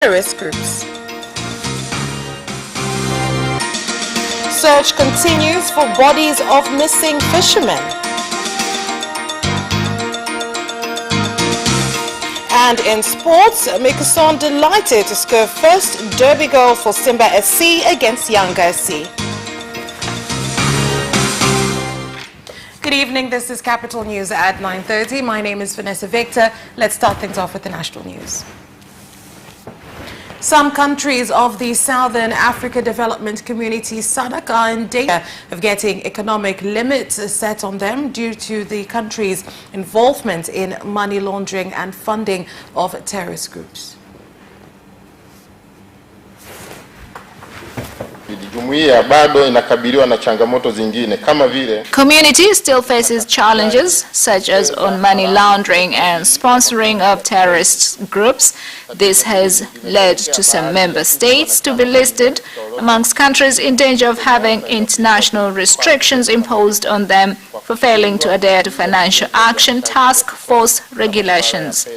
terrorist groups. Search continues for bodies of missing fishermen. And in sports, Mikason delighted to score first derby goal for Simba SC against Yanga SC. Good evening, this is Capital News at 9:30. My name is Vanessa Victor. Let's start things off with the national news. Some countries of the Southern Africa Development Community, SADC, are in danger of getting economic limits set on them due to the country's involvement in money laundering and funding of terrorist groups. Community still faces challenges such as on money laundering and sponsoring of terrorist groups. This has led to some member states to be listed amongst countries in danger of having international restrictions imposed on them for failing to adhere to Financial Action Task Force regulations.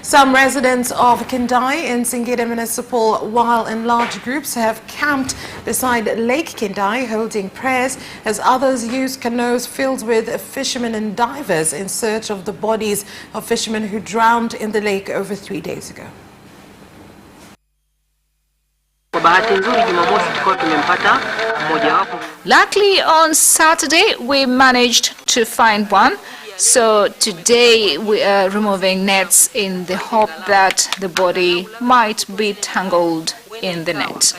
Some residents of Kindai in Singida Municipal, while in large groups, have camped beside Lake Kindai holding prayers as others use canoes filled with fishermen and divers in search of the bodies of fishermen who drowned in the lake over 3 days ago. Luckily, on Saturday, we managed to find one. So today we are removing nets in the hope that the body might be tangled in the net.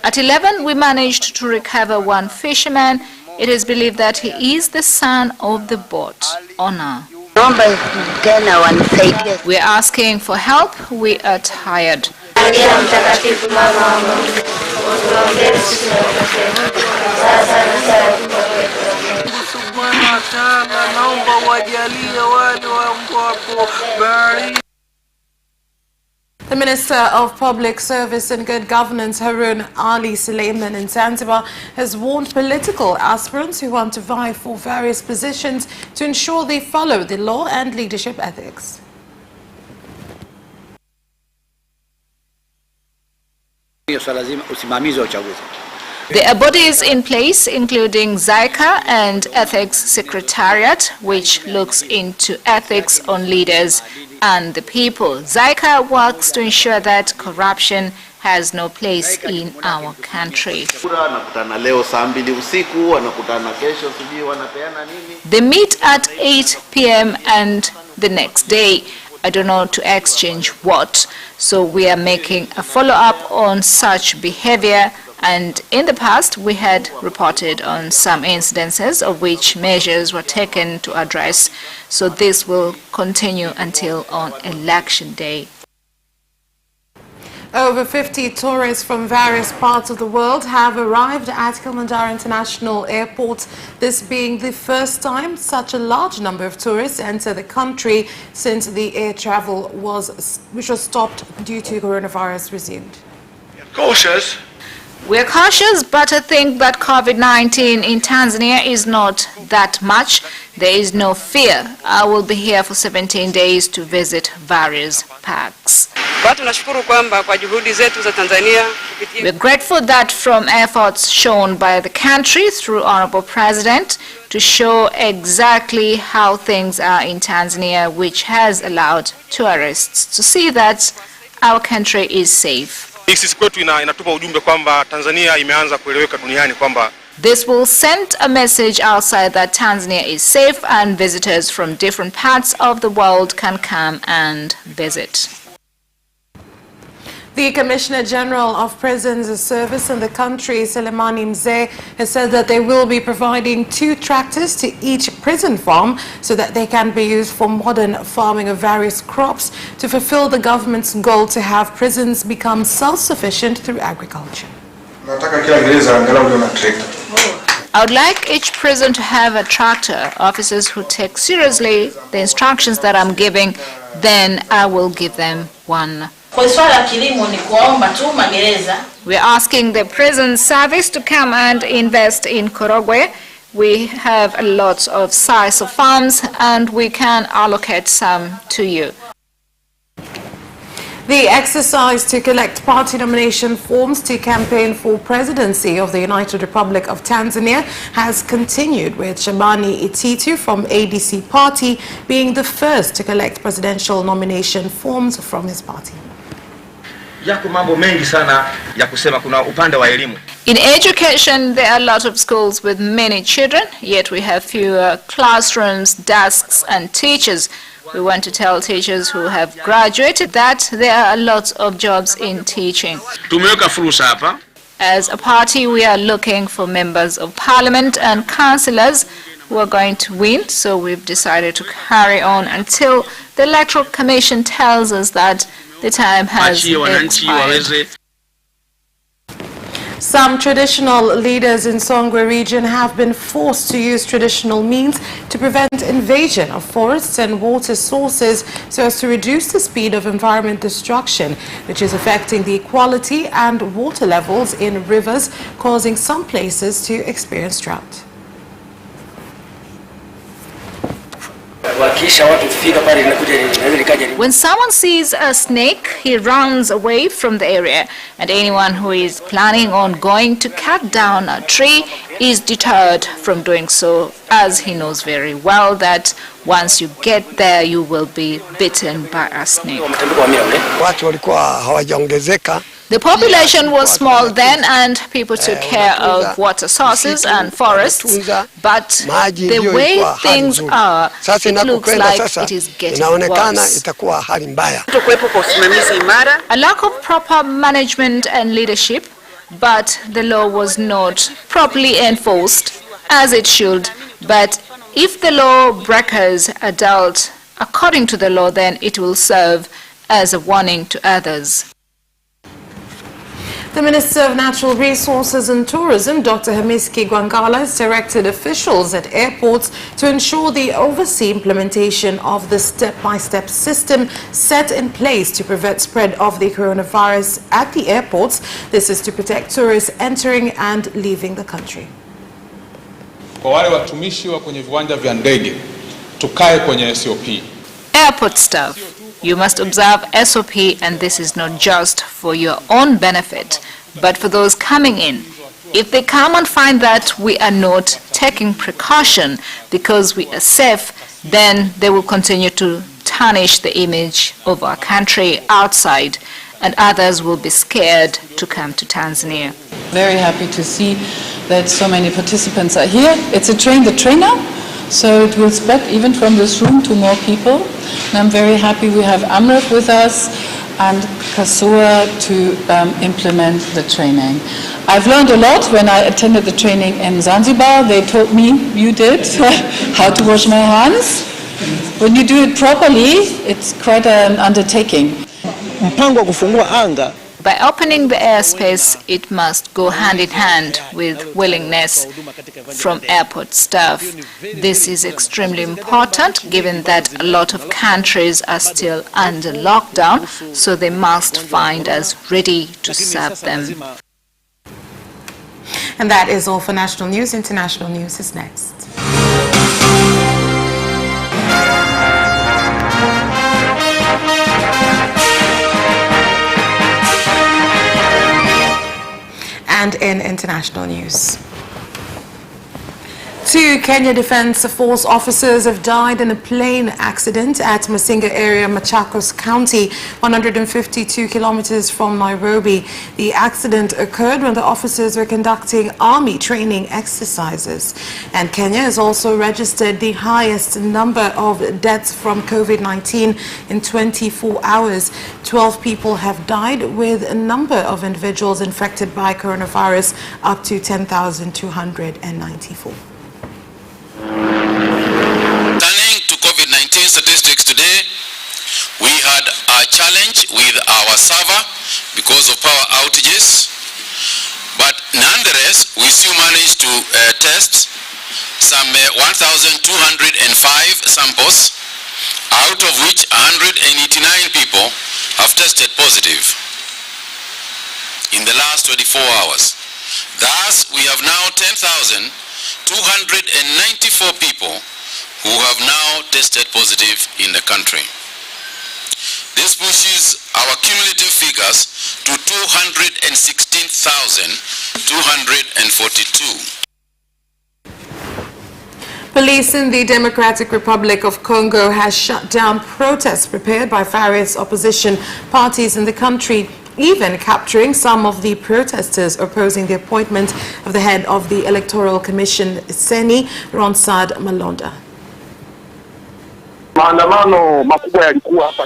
At 11, we managed to recover one fisherman. It is believed that he is the son of the boat owner. We are asking for help. We are tired. The Minister of Public Service and Good Governance, Harun Ali Suleiman in Zanzibar, has warned political aspirants who want to vie for various positions to ensure they follow the law and leadership ethics. There are bodies in place, including ZICA and Ethics Secretariat, which looks into ethics on leaders and the people. ZICA works to ensure that corruption has no place in our country. They meet at 8 p.m. and the next day, I don't know to exchange what. So we are making a follow-up on such behavior. And in the past, we had reported on some incidences of which measures were taken to address. So this will continue until on election day. Over 50 tourists from various parts of the world have arrived at KILIMANJARO International Airport, this being the first time such a large number of tourists enter the country since the air travel which was stopped due to coronavirus resumed. Cautious. We're cautious, but I think that COVID-19 in Tanzania is not that much. There is no fear. I will be here for 17 days to visit various parks. We're grateful that from efforts shown by the country through Honorable President to show exactly how things are in Tanzania, which has allowed tourists to see that our country is safe. This will send a message outside that Tanzania is safe and visitors from different parts of the world can come and visit. The Commissioner General of Prisons Service in the country, Selemani Mzee, has said that they will be providing 2 tractors to each prison farm so that they can be used for modern farming of various crops to fulfill the government's goal to have prisons become self-sufficient through agriculture. I would like each prison to have a tractor. Officers who take seriously the instructions that I'm giving, then I will give them one. We're asking the prison service to come and invest in Korogwe We have a lot of size of farms, and we can allocate some to you. The exercise to collect party nomination forms to campaign for presidency of the United Republic of Tanzania has continued, with Shabani Ititu from ADC party being the first to collect presidential nomination forms from his party. In education, there are a lot of schools with many children, yet we have fewer classrooms, desks and teachers. We want to tell teachers who have graduated that there are a lot of jobs in teaching. As a party, we are looking for members of parliament and councillors who are going to win, so we've decided to carry on until the Electoral Commission tells us that the time has expired. Some traditional leaders in Songwe region have been forced to use traditional means to prevent invasion of forests and water sources so as to reduce the speed of environment destruction, which is affecting the quality and water levels in rivers, causing some places to experience drought. When someone sees a snake, he runs away from the area, and anyone who is planning on going to cut down a tree is deterred from doing so, as he knows very well that once you get there you will be bitten by a snake. The population was small then, and people took care of water sources and forests, but the way things are, it looks like it is getting worse. A lack of proper management and leadership, but the law was not properly enforced as it should. But if the law breakers are dealt according to the law, then it will serve as a warning to others. The Minister of Natural Resources and Tourism, Dr. Hamiski Gwangala, has directed officials at airports to ensure they oversee implementation of the step-by-step system set in place to prevent spread of the coronavirus at the airports. This is to protect tourists entering and leaving the country. Kwa wale watumishi wa kwenye viwanja vya ndege, tukae kwenye SOP. Airport staff, you must observe SOP, and this is not just for your own benefit, but for those coming in. If they come and find that we are not taking precaution because we are safe, then they will continue to tarnish the image of our country outside, and others will be scared to come to Tanzania. Very happy to see that so many participants are here. It's a train the trainer, so it will spread even from this room to more people. And I'm very happy we have Amrit with us and Kasua to implement the training. I've learned a lot when I attended the training in Zanzibar. They told me, you did, how to wash my hands. When you do it properly, it's quite an undertaking. By opening the airspace, it must go hand in hand with willingness from airport staff. This is extremely important given that a lot of countries are still under lockdown, so they must find us ready to serve them. And that is all for national news. International news is next. And in international news, 2 Kenya Defense Force officers have died in a plane accident at Masinga area, Machakos County, 152 kilometers from Nairobi. The accident occurred when the officers were conducting army training exercises. And Kenya has also registered the highest number of deaths from COVID-19 in 24 hours. 12 people have died, with a number of individuals infected by coronavirus up to 10,294. Turning to COVID-19 statistics today, we had a challenge with our server because of power outages, but nonetheless, we still managed to test some 1,205 samples, out of which 189 people have tested positive in the last 24 hours. Thus, we have now 10,786 294 people who have now tested positive in the country. This pushes our cumulative figures to 216,242. Police in the Democratic Republic of Congo has shut down protests prepared by various opposition parties in the country, even capturing some of the protesters opposing the appointment of the head of the Electoral Commission, Seni Ronsard Malonda.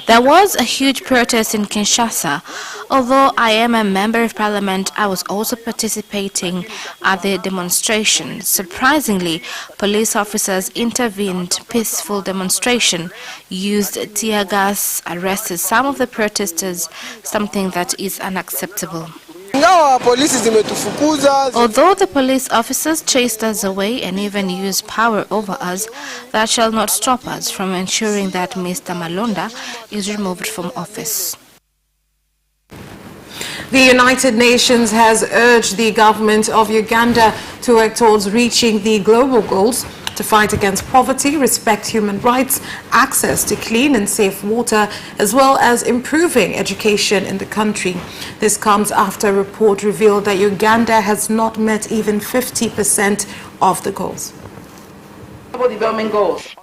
There was a huge protest in Kinshasa. Although I am a member of parliament, I was also participating at the demonstration. Surprisingly, police officers intervened. Peaceful demonstration, used tear gas, arrested some of the protesters, something that is unacceptable. Although the police officers chased us away and even used power over us, that shall not stop us from ensuring that Mr. Malonda is removed from office. The United Nations has urged the government of Uganda to work towards reaching the global goals to fight against poverty, respect human rights, access to clean and safe water, as well as improving education in the country. This comes after a report revealed that Uganda has not met even 50% of the goals.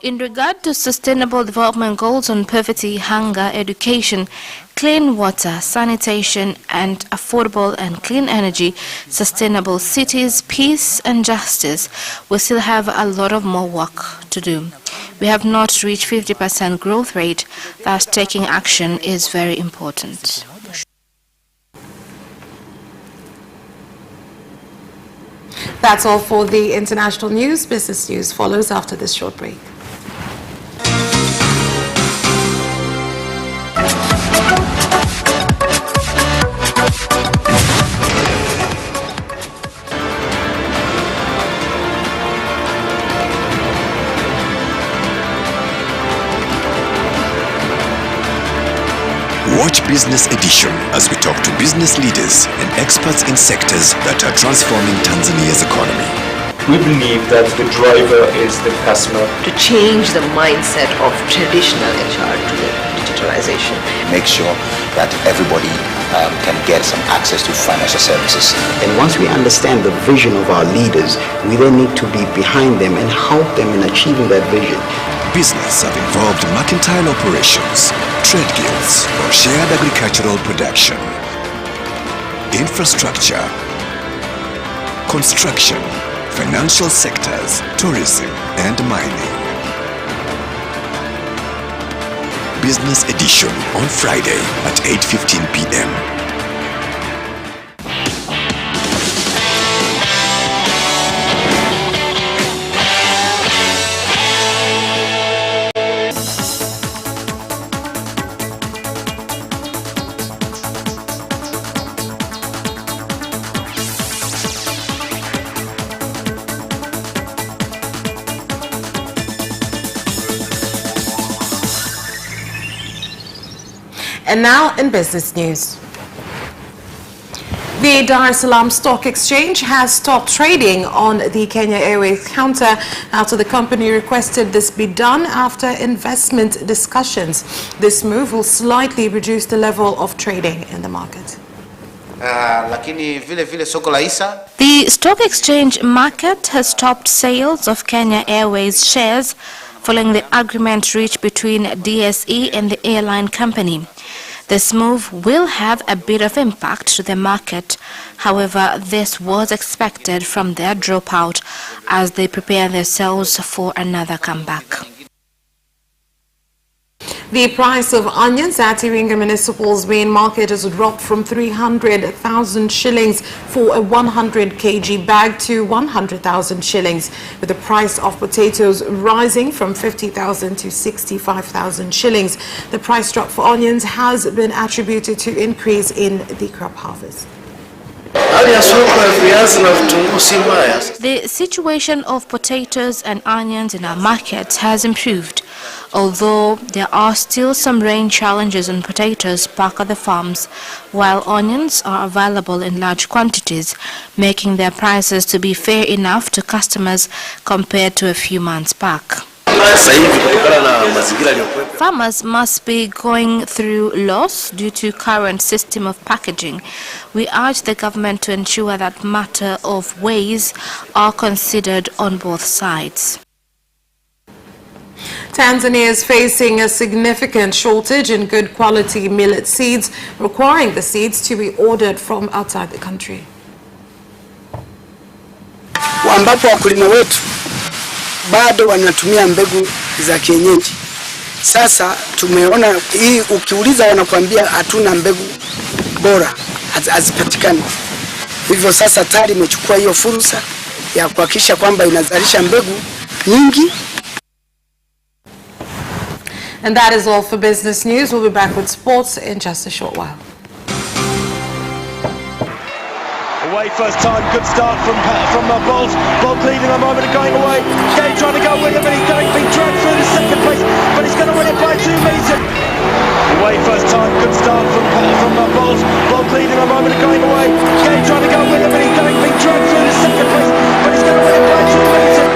In regard to sustainable development goals on poverty, hunger, education, clean water, sanitation, and affordable and clean energy, sustainable cities, peace and justice, we still have a lot of more work to do. We have not reached 50% growth rate, thus taking action is very important. That's all for the international news. Business news follows after this short break. Watch Business Edition as we talk to business leaders and experts in sectors that are transforming Tanzania's economy. We believe that the driver is the customer. To change the mindset of traditional HR to the digitalization. Make sure that everybody can get some access to financial services. And once we understand the vision of our leaders, we then need to be behind them and help them in achieving that vision. Business have involved mercantile operations, trade guilds, or shared agricultural production, infrastructure, construction, financial sectors, tourism, and mining. Business Edition on Friday at 8:15 p.m. And now in business news. The Dar es Salaam Stock Exchange has stopped trading on the Kenya Airways counter after the company requested this be done after investment discussions. This move will slightly reduce the level of trading in the market. The stock exchange market has stopped sales of Kenya Airways shares following the agreement reached between DSE and the airline company. This move will have a bit of impact to the market. However, this was expected from their dropout as they prepare themselves for another comeback. The price of onions at Iringa Municipal's main market has dropped from 300,000 shillings for a 100 kg bag to 100,000 shillings, with the price of potatoes rising from 50,000 to 65,000 shillings. The price drop for onions has been attributed to increase in the crop harvest. The situation of potatoes and onions in our market has improved. although there are still some rain challenges on potatoes back at the farms, while onions are available in large quantities, making their prices to be fair enough to customers compared to a few months back. Farmers must be going through loss due to current system of packaging. We urge the government to ensure that matter of ways are considered on both sides. Tanzania is facing a significant shortage in good quality millet seeds, requiring the seeds to be ordered from outside the country. Ambapo wakulima wetu bado wanatumia mbegu za kienyeji. Sasa tumeona hii, ukiuliza wanakuambia hatuna mbegu bora, hazipatikani. Hivyo sasa TARI imechukua hiyo fursa ya kuhakikisha kwamba inazalisha mbegu nyingi. And that is all for business news. We'll be back with sports in just a short while. Away first time, good start from Bolt. Bolt leading a moment of going away. Gay trying to go with him, and he's being dragged through the second place, but he's going to win it by 2 meters. Away first time, good start from Bolt. Bolt leading a moment of going away. Gay trying to go with him, and he's being dragged through the second place, but he's going to win it by 2 meters.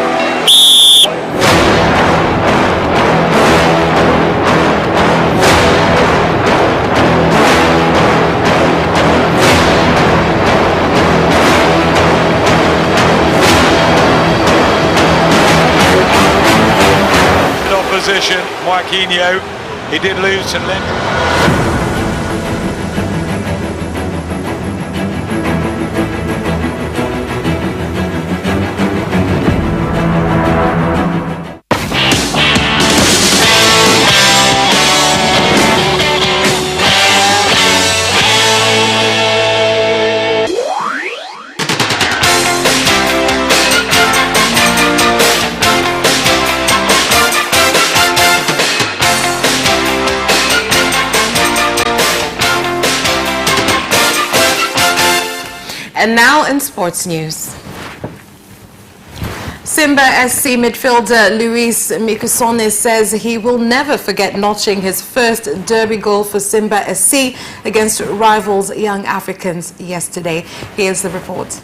Opposition, Joaquinho, he did lose to Lendl. And now in sports news. Simba SC midfielder Luis Miquissone says he will never forget notching his first derby goal for Simba SC against rivals Young Africans yesterday. Here's the report.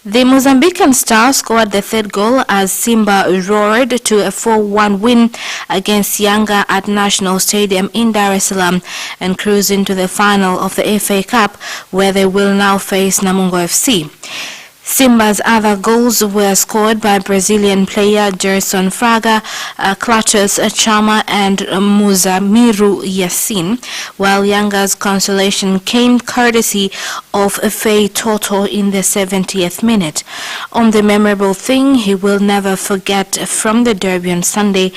The Mozambican star scored the third goal as Simba roared to a 4-1 win against Yanga at National Stadium in Dar es Salaam and cruised into the final of the FA Cup, where they will now face Namungo FC. Simba's other goals were scored by Brazilian player Gerson Fraga, Clatous Chama and Muzamiru Yassin, while Yanga's consolation came courtesy of Faye Toto in the 70th minute. On the memorable thing he will never forget from the derby on Sunday,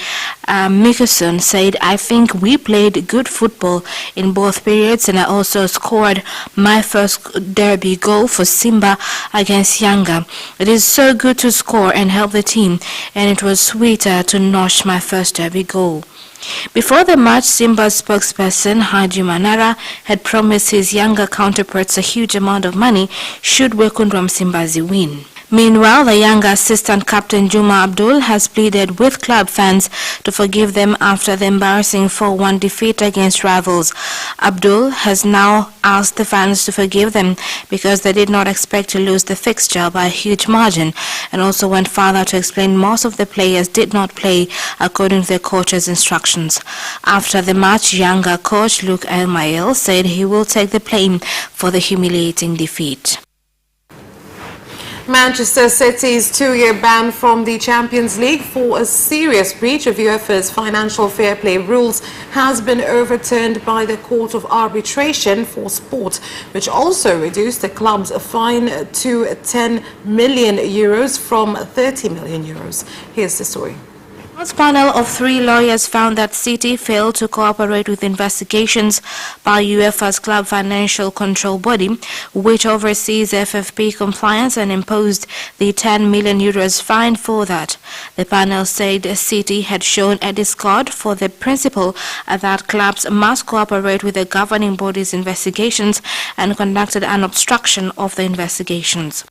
Miquissone said, "I think we played good football in both periods, and I also scored my first derby goal for Simba against Yanga. It is so good to score and help the team, and it was sweeter to notch my first derby goal." Before the match, Simba's spokesperson Haji Manara had promised his younger counterparts a huge amount of money should Wekundu wa Msimbazi win. Meanwhile, the Yanga assistant captain Juma Abdul has pleaded with club fans to forgive them after the embarrassing 4-1 defeat against rivals. Abdul has now asked the fans to forgive them because they did not expect to lose the fixture by a huge margin, and also went further to explain most of the players did not play according to the coach's instructions. After the match, Yanga coach Luke Elmael said he will take the blame for the humiliating defeat. Manchester City's 2-year ban from the Champions League for a serious breach of UEFA's financial fair play rules has been overturned by the Court of Arbitration for Sport, which also reduced the club's fine to €10 million from €30 million. Here's the story. A panel of 3 lawyers found that City failed to cooperate with investigations by UEFA's club financial control body, which oversees FFP compliance, and imposed the €10 million fine for that. The panel said City had shown a disregard for the principle that clubs must cooperate with the governing body's investigations and conducted an obstruction of the investigations.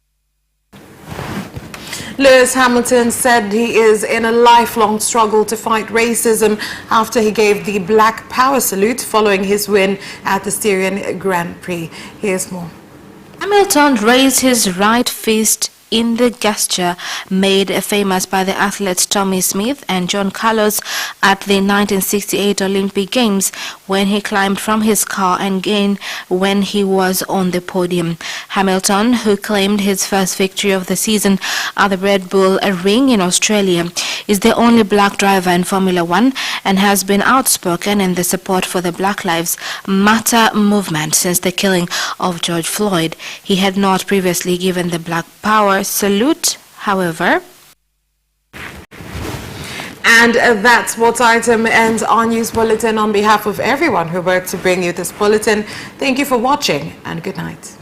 Lewis Hamilton said he is in a lifelong struggle to fight racism after he gave the Black Power salute following his win at the Styrian Grand Prix. Here's more. Hamilton raised his right fist in the gesture made famous by the athletes Tommy Smith and John Carlos at the 1968 Olympic Games when he climbed from his car and again when he was on the podium. Hamilton, who claimed his first victory of the season at the Red Bull Ring in Australia, is the only black driver in Formula One and has been outspoken in the support for the Black Lives Matter movement since the killing of George Floyd. He had not previously given the Black Power salute, however. And that's what item ends our news bulletin. On behalf of everyone who worked to bring you this bulletin, thank you for watching and good night.